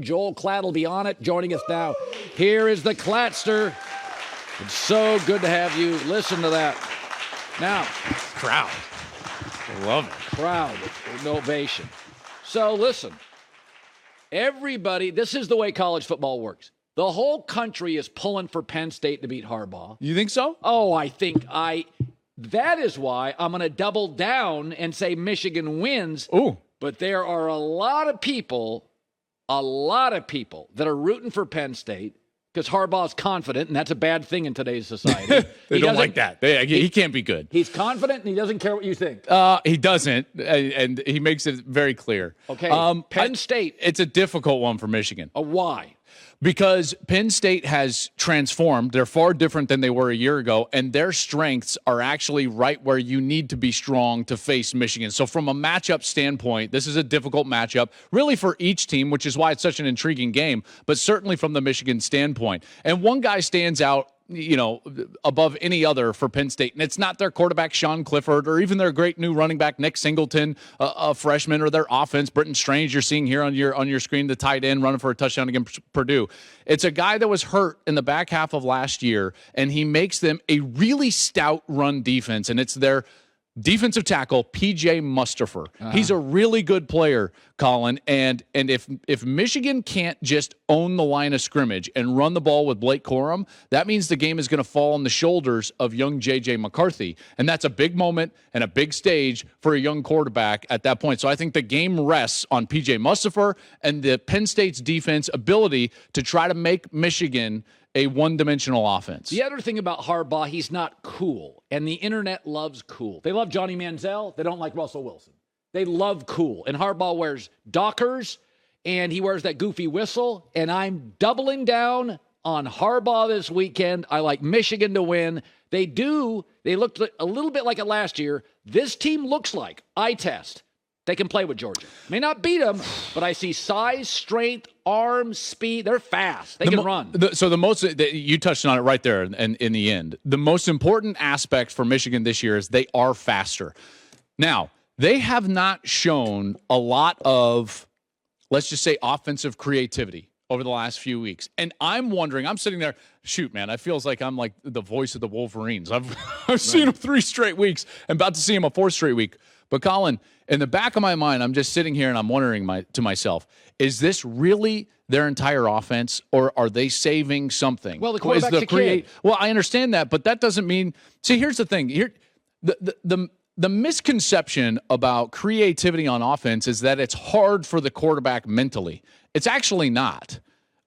Joel Klatt will be on it, joining us now. Here is the Klattster. It's so good to have you. Listen to that. Now. Crowd. I love it. Crowd. Ovation. So listen. Everybody, this is the way college football works. The whole country is pulling for Penn State to beat Harbaugh. You think so? Oh, that is why I'm going to double down and say Michigan wins. Ooh. But there are a lot of people that are rooting for Penn State because Harbaugh's confident, and that's a bad thing in today's society. They don't like that. He can't be good. He's confident, and he doesn't care what you think. He doesn't, and he makes it very clear. Okay, Penn State. It's a difficult one for Michigan. Why? Because Penn State has transformed. They're far different than they were a year ago, and their strengths are actually right where you need to be strong to face Michigan. So from a matchup standpoint, this is a difficult matchup, really for each team, which is why it's such an intriguing game, but certainly from the Michigan standpoint. And one guy stands out, above any other for Penn State. And it's not their quarterback, Sean Clifford, or even their great new running back, Nick Singleton, a freshman, or their offense, Brenton Strange, you're seeing here on your screen, the tight end running for a touchdown against Purdue. It's a guy that was hurt in the back half of last year, and he makes them a really stout run defense, and it's their defensive tackle, P.J. Mustafer. He's a really good player, Colin, and if Michigan can't just own the line of scrimmage and run the ball with Blake Corum, that means the game is going to fall on the shoulders of young J.J. McCarthy, and that's a big moment and a big stage for a young quarterback at that point. So I think the game rests on P.J. Mustafer and the Penn State's defense ability to try to make Michigan a one-dimensional offense. The other thing about Harbaugh, he's not cool, and the internet loves cool. They love Johnny Manziel. They don't like Russell Wilson. They love cool, and Harbaugh wears Dockers, and he wears that goofy whistle, and I'm doubling down on Harbaugh this weekend. I like Michigan to win. They looked a little bit like it last year. This team looks like, eye test, they can play with Georgia. May not beat them, but I see size, strength, arm, speed. They're fast. They can run. You touched on it right there in the end. The most important aspect for Michigan this year is they are faster. Now, they have not shown a lot of, let's just say, offensive creativity over the last few weeks. And I'm wondering, I'm sitting there, shoot, man, it feels like I'm like the voice of the Wolverines. I've seen them 3 straight weeks. I'm about to see them a 4th straight week. But Colin, in the back of my mind, I'm just sitting here and I'm wondering to myself, is this really their entire offense, or are they saving something? Well, the quarterback's a kid. Well, I understand that, but that doesn't mean. See, here's the thing. The misconception about creativity on offense is that it's hard for the quarterback mentally. It's actually not.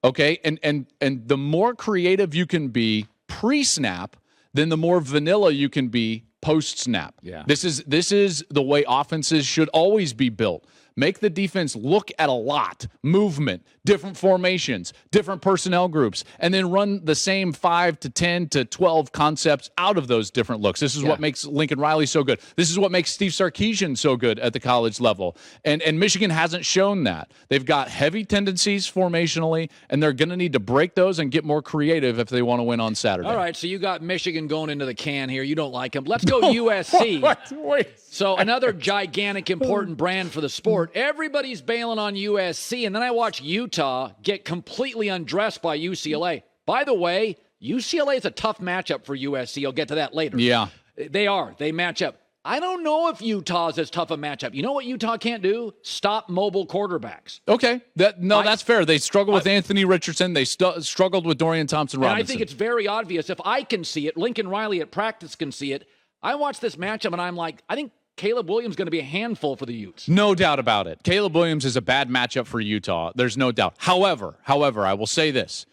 Okay, and the more creative you can be pre-snap, then the more vanilla you can be post-snap. Yeah. This is the way offenses should always be built. Make the defense look at a lot, movement, different formations, different personnel groups, and then run the same 5 to 10 to 12 concepts out of those different looks. This is what makes Lincoln Riley so good. This is what makes Steve Sarkisian so good at the college level. And Michigan hasn't shown that. They've got heavy tendencies formationally, and they're going to need to break those and get more creative if they want to win on Saturday. All right, so you got Michigan going into the can here. You don't like them. Let's go USC. Wait. So another gigantic, important brand for the sport. Everybody's bailing on USC, and then I watch Utah get completely undressed by UCLA. By the way, UCLA is a tough matchup for USC. I'll get to that later. Yeah. They are. They match up. I don't know if Utah's as tough a matchup. You know what Utah can't do? Stop mobile quarterbacks. Okay. That's fair. They struggled with Anthony Richardson. They struggled with Dorian Thompson-Robinson. And I think it's very obvious. If I can see it, Lincoln Riley at practice can see it. I watch this matchup, and I'm like, I think Caleb Williams is going to be a handful for the Utes. No doubt about it. Caleb Williams is a bad matchup for Utah. There's no doubt. However, I will say this.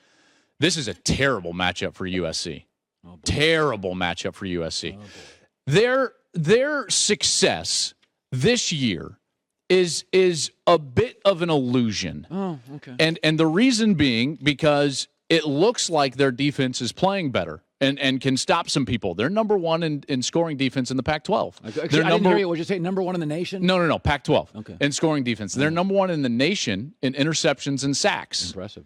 This is a terrible matchup for USC. Terrible matchup for USC. Their success this year is a bit of an illusion. Oh, okay. And the reason being because it looks like their defense is playing better and can stop some people. They're number one in scoring defense in the Pac-12. I didn't hear you. Would you say number one in the nation? No, Pac-12 okay. in scoring defense. They're number one in the nation in interceptions and sacks. Impressive.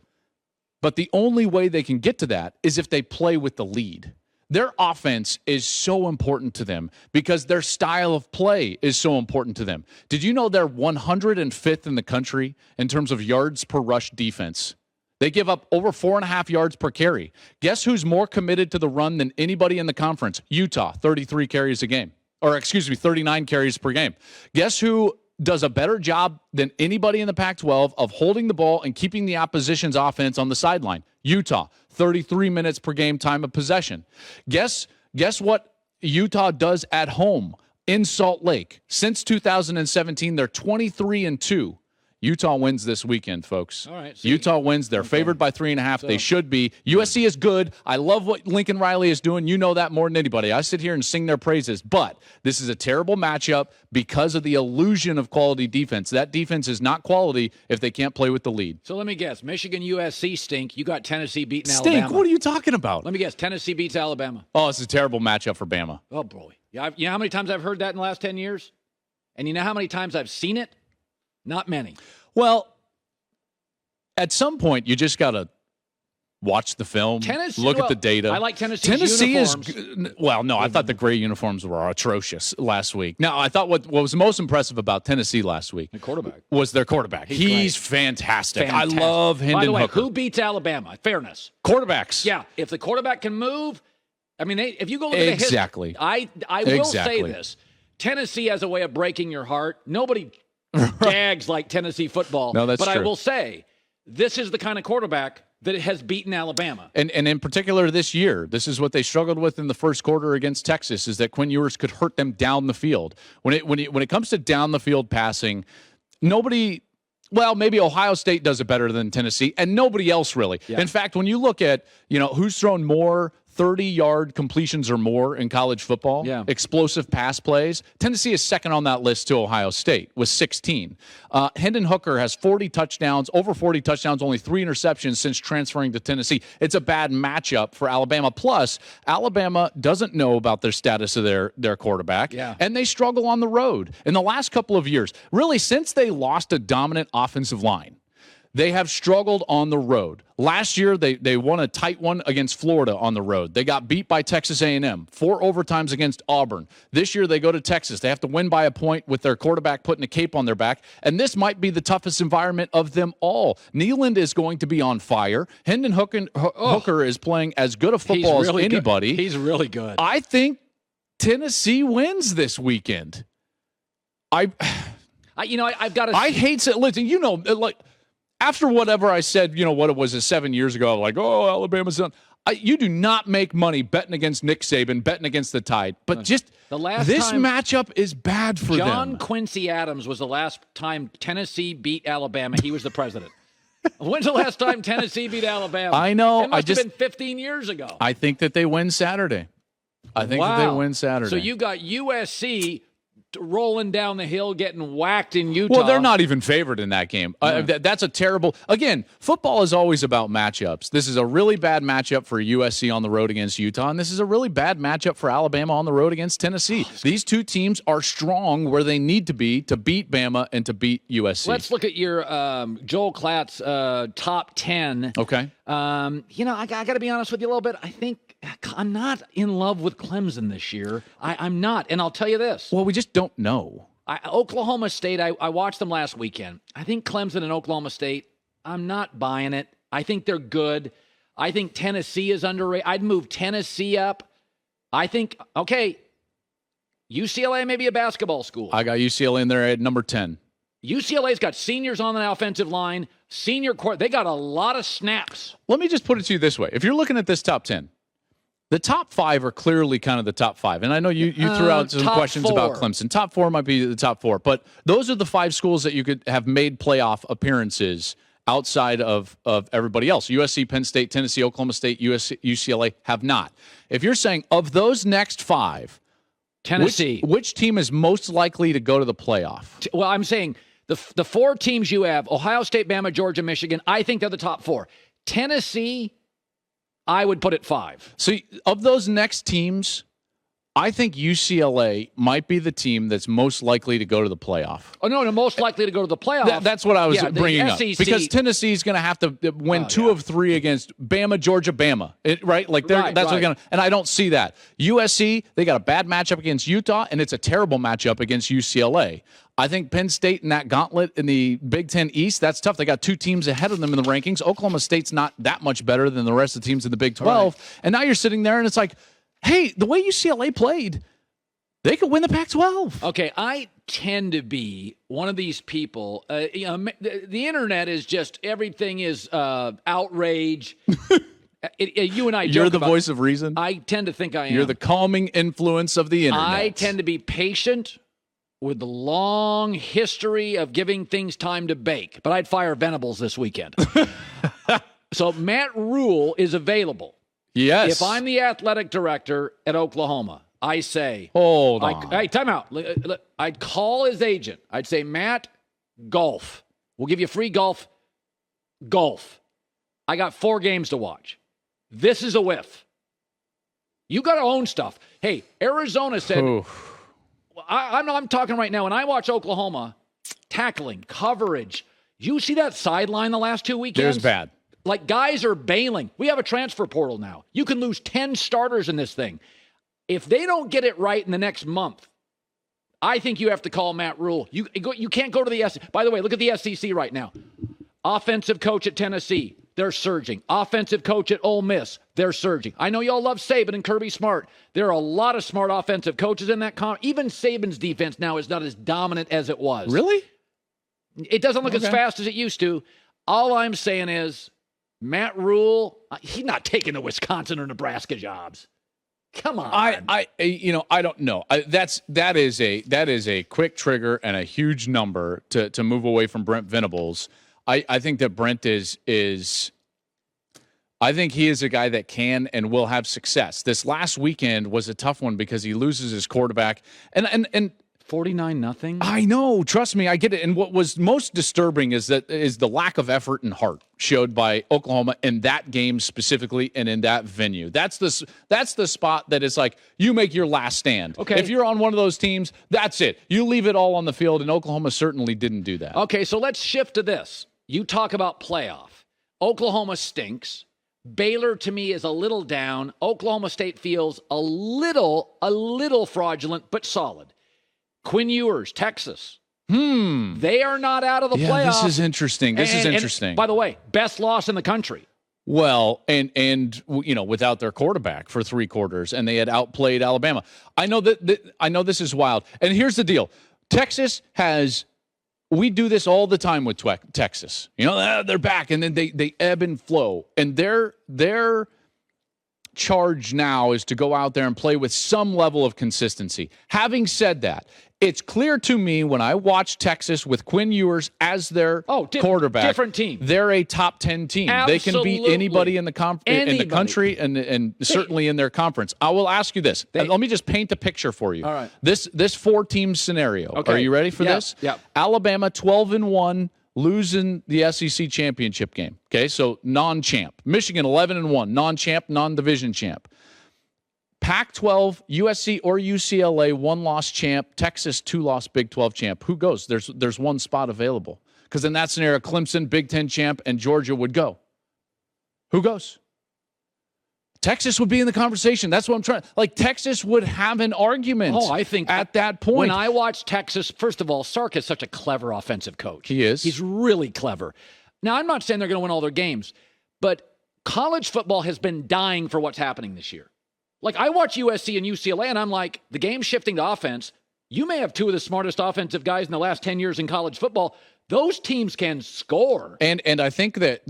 But the only way they can get to that is if they play with the lead. Their offense is so important to them because their style of play is so important to them. Did you know they're 105th in the country in terms of yards per rush defense? They give up over 4.5 yards per carry. Guess who's more committed to the run than anybody in the conference? Utah, 33 carries a game. Or, 39 carries per game. Guess who does a better job than anybody in the Pac-12 of holding the ball and keeping the opposition's offense on the sideline? Utah, 33 minutes per game time of possession. Guess what Utah does at home in Salt Lake? Since 2017, they're 23-2. Utah wins this weekend, folks. All right. Utah wins. They're favored by 3.5. They should be. USC is good. I love what Lincoln Riley is doing. You know that more than anybody. I sit here and sing their praises. But this is a terrible matchup because of the illusion of quality defense. That defense is not quality if they can't play with the lead. So let me guess. Michigan, USC stink. You got Tennessee beating Alabama. Stink? What are you talking about? Let me guess. Tennessee beats Alabama. Oh, it's a terrible matchup for Bama. Oh, boy. Yeah, you know how many times I've heard that in the last 10 years? And you know how many times I've seen it? Not many. Well, at some point, you just got to watch the film, look at the data. I like Tennessee's uniforms. I thought the gray uniforms were atrocious last week. Now, I thought what was most impressive about Tennessee last week was their quarterback. He's fantastic. I love Hendon By the way, Hooker. who beats Alabama? Fairness. Quarterbacks. Yeah, if the quarterback can move, I mean, if you go look at the history, I will say this. Tennessee has a way of breaking your heart. Nobody gags like Tennessee football. No, that's true. I will say, this is the kind of quarterback that has beaten Alabama. And in particular this year, this is what they struggled with in the first quarter against Texas, is that Quinn Ewers could hurt them down the field. When it comes to down the field passing, maybe Ohio State does it better than Tennessee, and nobody else really. Yeah. In fact, when you look at, who's thrown more 30-yard completions or more in college football, explosive pass plays, Tennessee is second on that list to Ohio State with 16. Hendon Hooker has 40 touchdowns, over 40 touchdowns, only 3 interceptions since transferring to Tennessee. It's a bad matchup for Alabama. Plus, Alabama doesn't know about their status of their quarterback, and they struggle on the road. In the last couple of years, really since they lost a dominant offensive line, they have struggled on the road. Last year, they won a tight one against Florida on the road. They got beat by Texas A&M, 4 overtimes against Auburn. This year, they go to Texas. They have to win by a point with their quarterback putting a cape on their back, and this might be the toughest environment of them all. Neyland is going to be on fire. Hendon Hooker is playing as good a football as anybody. He's really good. I think Tennessee wins this weekend. I've got to. I hate it. Listen, after whatever I said, what it was 7 years ago, like, oh, Alabama's done. You do not make money betting against Nick Saban, betting against the Tide. But this matchup is bad for them. John Quincy Adams was the last time Tennessee beat Alabama. He was the president. When's the last time Tennessee beat Alabama? I know. It must have been 15 years ago. I think that they win Saturday. That they win Saturday. So you got USC rolling down the hill, getting whacked in Utah. Well, they're not even favored in that game. That's a terrible. Again, football is always about matchups. This is a really bad matchup for USC on the road against Utah, and this is a really bad matchup for Alabama on the road against Tennessee. These two teams are strong where they need to be to beat Bama and to beat USC. Let's look at your Joel Klatt's top 10. Okay. I got to be honest with you a little bit. I think I'm not in love with Clemson this year. I'm not, and I'll tell you this. Well, we just don't know. Oklahoma State, I watched them last weekend. I think Clemson and Oklahoma State, I'm not buying it. I think they're good. I think Tennessee is underrated. I'd move Tennessee up. I think, UCLA may be a basketball school. I got UCLA in there at number 10. UCLA's got seniors on the offensive line, senior court. They got a lot of snaps. Let me just put it to you this way. If you're looking at this top 10, the top 5 are clearly kind of the top 5. And I know you threw out some questions about Clemson. Top 4 might be the top 4. But those are the 5 schools that you could have made playoff appearances outside of everybody else. USC, Penn State, Tennessee, Oklahoma State, UCLA have not. If you're saying of those next 5, Tennessee, which team is most likely to go to the playoff? Well, I'm saying the 4 teams you have, Ohio State, Bama, Georgia, Michigan, I think they're the top 4. Tennessee, I would put it 5. So of those next teams, I think UCLA might be the team that's most likely to go to the playoff. Oh, no, most likely to go to the playoff. That's what I was bringing up. Because Tennessee's going to have to win 2 of 3 against Bama, Georgia, Bama, right? Like that's what they're going to. And I don't see that. USC, they got a bad matchup against Utah, and it's a terrible matchup against UCLA. I think Penn State in that gauntlet in the Big Ten East, that's tough. They got 2 teams ahead of them in the rankings. Oklahoma State's not that much better than the rest of the teams in the Big 12. Right. And now you're sitting there, and it's like, hey, the way UCLA played, they could win the Pac-12. Okay, I tend to be one of these people. The internet is just, everything is outrage. You and I joke You're the voice of reason? I tend to think I am. You're the calming influence of the internet. I tend to be patient with the long history of giving things time to bake. But I'd fire Venables this weekend. So Matt Rule is available. Yes. If I'm the athletic director at Oklahoma, I say, hold on. Hey, time out. I'd call his agent. I'd say, Matt, golf. We'll give you free golf. Golf. I got 4 games to watch. This is a whiff. You got to own stuff. Hey, Arizona said, I'm talking right now. When I watch Oklahoma, tackling, coverage, you see that sideline the last 2 weekends? There's bad. Like, guys are bailing. We have a transfer portal now. You can lose 10 starters in this thing. If they don't get it right in the next month, I think you have to call Matt Rule. You can't go to the SEC. By the way, look at the SEC right now. Offensive coach at Tennessee, they're surging. Offensive coach at Ole Miss, they're surging. I know y'all love Saban and Kirby Smart. There are a lot of smart offensive coaches in that Even Saban's defense now is not as dominant as it was. Really? It doesn't look as fast as it used to. All I'm saying is, Matt Rule, he's not taking the Wisconsin or Nebraska jobs. Come on. I don't know. That is a quick trigger and a huge number to move away from Brent Venables. I think that Brent is I think he is a guy that can and will have success. This last weekend was a tough one because he loses his quarterback and 49-0. I know. Trust me, I get it. And what was most disturbing is the lack of effort and heart showed by Oklahoma in that game specifically and in that venue. That's the spot that is like, you make your last stand. Okay. If you're on one of those teams, that's it. You leave it all on the field, and Oklahoma certainly didn't do that. Okay, so let's shift to this. You talk about playoff. Oklahoma stinks. Baylor, to me, is a little down. Oklahoma State feels a little fraudulent, but solid. Quinn Ewers, Texas. They are not out of the playoffs. This is interesting. And, by the way, best loss in the country. Well, and without their quarterback for 3 quarters, and they had outplayed Alabama. I know I know this is wild. And here's the deal. Texas has. We do this all the time with Texas. They're back, and then they ebb and flow. And their charge now is to go out there and play with some level of consistency. Having said that, it's clear to me when I watch Texas with Quinn Ewers as their quarterback. Different team. They're a top 10 team. Absolutely. They can beat anybody in the country and certainly in their conference. I will ask you this. Let me just paint the picture for you. All right. This 4-team scenario. Okay. Are you ready for this? Yeah. Alabama 12-1. Losing the SEC championship game. Okay, so non-champ. Michigan 11-1, non-champ, non-division champ. Pac-12, USC or UCLA, 1-loss champ. Texas, 2-loss Big 12 champ. Who goes? There's one spot available. Because in that scenario, Clemson, Big 10 champ, and Georgia would go. Who goes? Texas would be in the conversation. That's what I'm trying. Like, Texas would have an argument. I think at that point. When I watch Texas, first of all, Sark is such a clever offensive coach. He is. He's really clever. Now, I'm not saying they're going to win all their games, but college football has been dying for what's happening this year. Like, I watch USC and UCLA, and I'm like, the game's shifting to offense. You may have 2 of the smartest offensive guys in the last 10 years in college football. Those teams can score. And I think that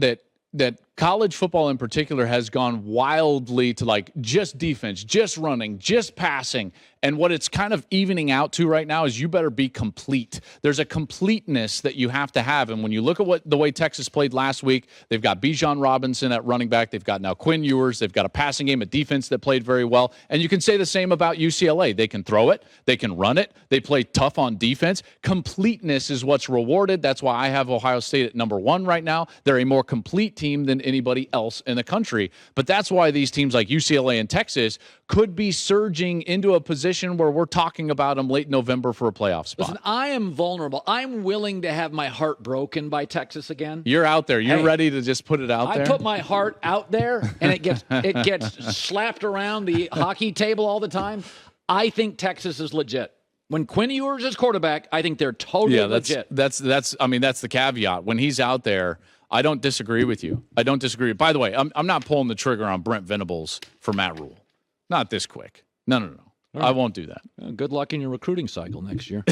college football in particular has gone wildly to like just defense, just running, just passing. And what it's kind of evening out to right now is you better be complete. There's a completeness that you have to have. And when you look at the way Texas played last week, they've got Bijan Robinson at running back. They've got now Quinn Ewers. They've got a passing game, a defense that played very well. And you can say the same about UCLA. They can throw it. They can run it. They play tough on defense. Completeness is what's rewarded. That's why I have Ohio State at number 1 right now. They're a more complete team than anybody else in the country. But that's why these teams like UCLA and Texas could be surging into a position where we're talking about them late November for a playoff spot. Listen, I am vulnerable. I'm willing to have my heart broken by Texas again. You're out there. You're ready to just put it out there? I put my heart out there, and it gets slapped around the hockey table all the time. I think Texas is legit. When Quinn Ewers is quarterback, I think they're totally legit. That's the caveat. When he's out there, I don't disagree with you. I don't disagree. By the way, I'm not pulling the trigger on Brent Venables for Matt Rule. Not this quick. No. Right. I won't do that. Good luck in your recruiting cycle next year.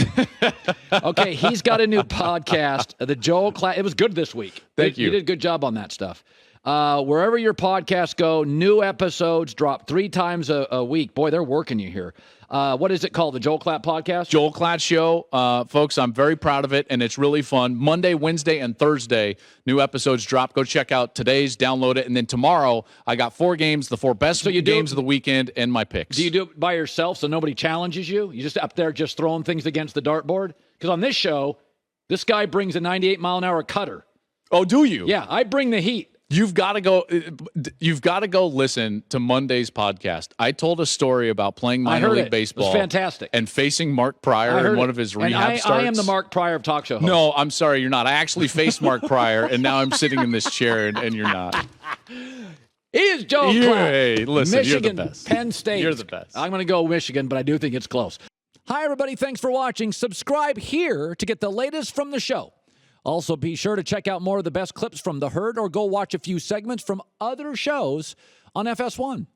Okay, he's got a new podcast, the Joel Klatt. It was good this week. Thank you. You did a good job on that stuff. Wherever your podcasts go, new episodes drop 3 times a week. Boy, they're working you here. What is it called? The Joel Klatt podcast? Joel Klatt Show. Folks, I'm very proud of it, and it's really fun. Monday, Wednesday, and Thursday, new episodes drop. Go check out today's, download it, and then tomorrow, I got 4 games, the 4 best games of the weekend, and my picks. Do you do it by yourself so nobody challenges you? You just up there just throwing things against the dartboard? Because on this show, this guy brings a 98-mile-an-hour cutter. Oh, do you? Yeah, I bring the heat. You've got to go listen to Monday's podcast. I told a story about playing minor league baseball. It was fantastic. And facing Mark Pryor in one of his rehab starts. I am the Mark Pryor of talk show host. No, I'm sorry, you're not. I actually faced Mark Pryor, and now I'm sitting in this chair, and you're not. He is Joel Klatt. Hey, listen, Michigan, you're the best. Penn State. You're the best. I'm going to go Michigan, but I do think it's close. Hi, everybody. Thanks for watching. Subscribe here to get the latest from the show. Also, be sure to check out more of the best clips from The Herd or go watch a few segments from other shows on FS1.